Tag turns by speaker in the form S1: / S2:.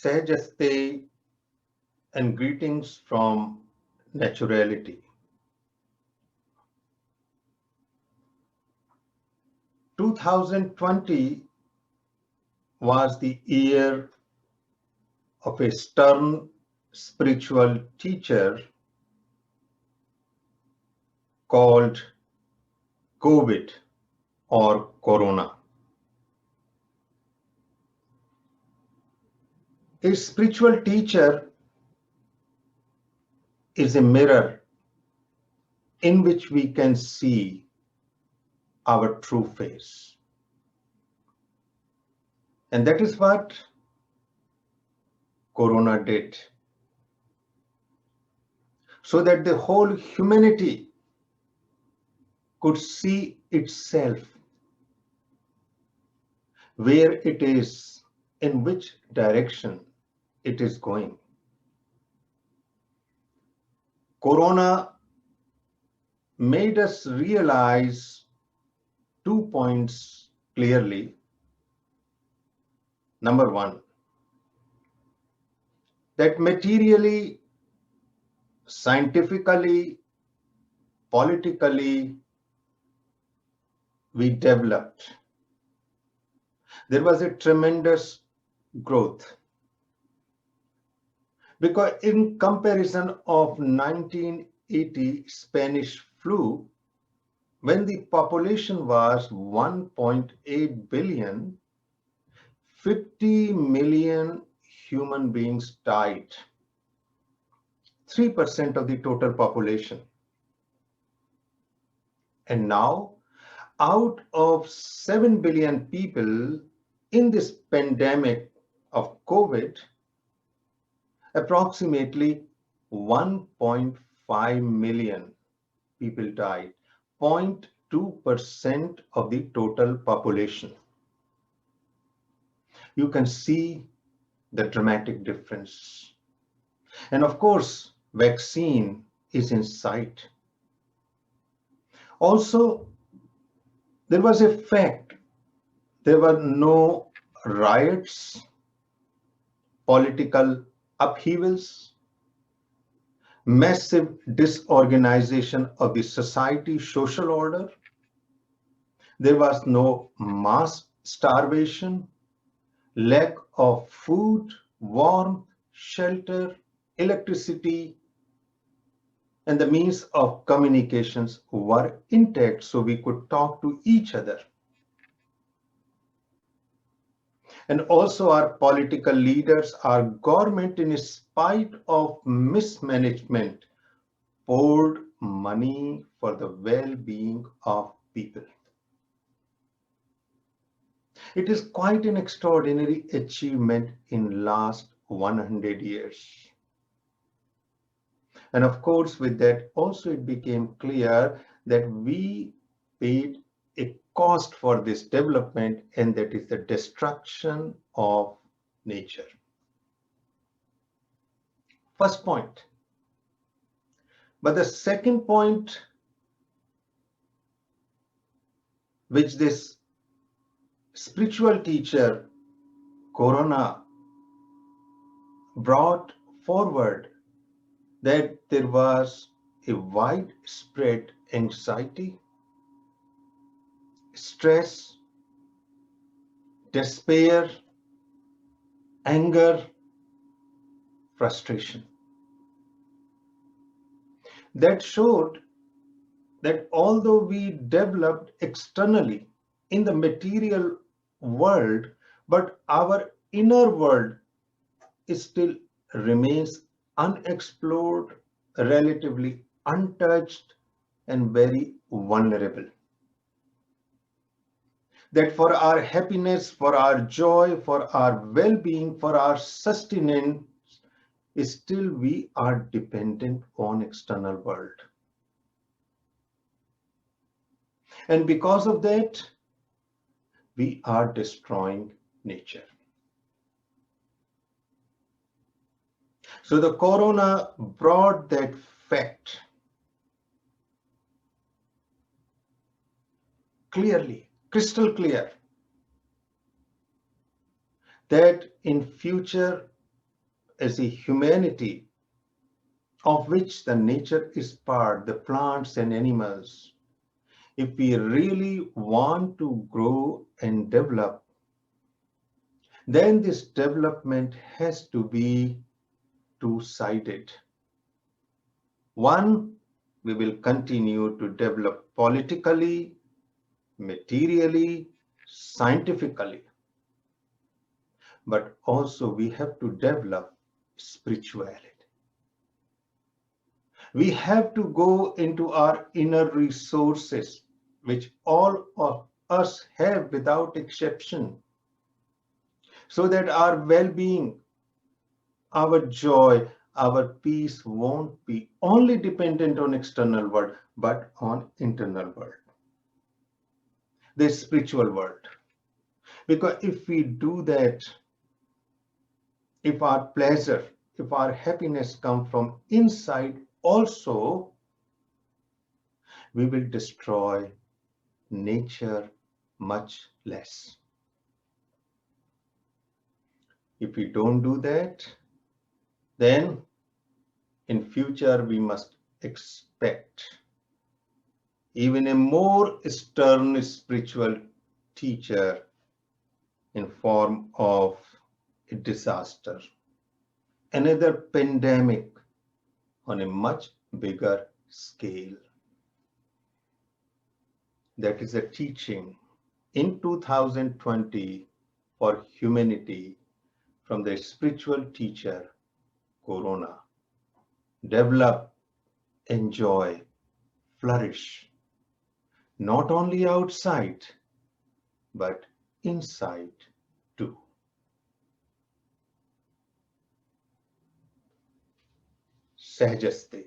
S1: Sahajaste and greetings from naturality. 2020 was the year of a stern spiritual teacher called COVID or Corona. A spiritual teacher is a mirror in which we can see our true face. And that is what Corona did. So that the whole humanity could see itself, where it is, in which direction it is going. Corona made us realize 2 points clearly. Number one, that materially, scientifically, politically, we developed. There was a tremendous growth. Because in comparison of 1980 Spanish flu, when the population was 1.8 billion, 50 million human beings died. 3% of the total population. And now, out of 7 billion people in this pandemic of COVID, approximately 1.5 million people died, 0.2% of the total population. You can see the dramatic difference. And of course, vaccine is in sight. Also, there was a fact. There were no riots, political upheavals, massive disorganization of the society, social order. There was no mass starvation, lack of food, warmth, shelter, electricity, and the means of communications were intact so we could talk to each other. And also our political leaders, our government, in spite of mismanagement, poured money for the well-being of people. It is quite an extraordinary achievement in last 100 years. And of course, with that also it became clear that we paid a cost for this development, and that is the destruction of nature. First point. But the second point which this spiritual teacher, Corona, brought forward, that there was a widespread anxiety, stress, despair, anger, frustration. That showed that although we developed externally in the material world, but our inner world still remains unexplored, relatively untouched, and very vulnerable. That for our happiness, for our joy, for our well-being, for our sustenance, still we are dependent on external world. And because of that, we are destroying nature. So the Corona brought that fact clearly, crystal clear, that in future as a humanity of which the nature is part, the plants and animals, if we really want to grow and develop, then this development has to be two-sided. One, we will continue to develop politically, materially, scientifically, but also we have to develop spirituality. We have to go into our inner resources, which all of us have without exception, so that our well-being, our joy, our peace won't be only dependent on external world, but on internal world, the spiritual world. Because if we do that, if our pleasure, if our happiness come from inside also, we will destroy nature much less. If we don't do that, then in future we must expect even a more stern spiritual teacher in form of a disaster, another pandemic on a much bigger scale. That is a teaching in 2020 for humanity from the spiritual teacher Corona. Develop, enjoy, flourish, not only outside, but inside too. Sahajaste.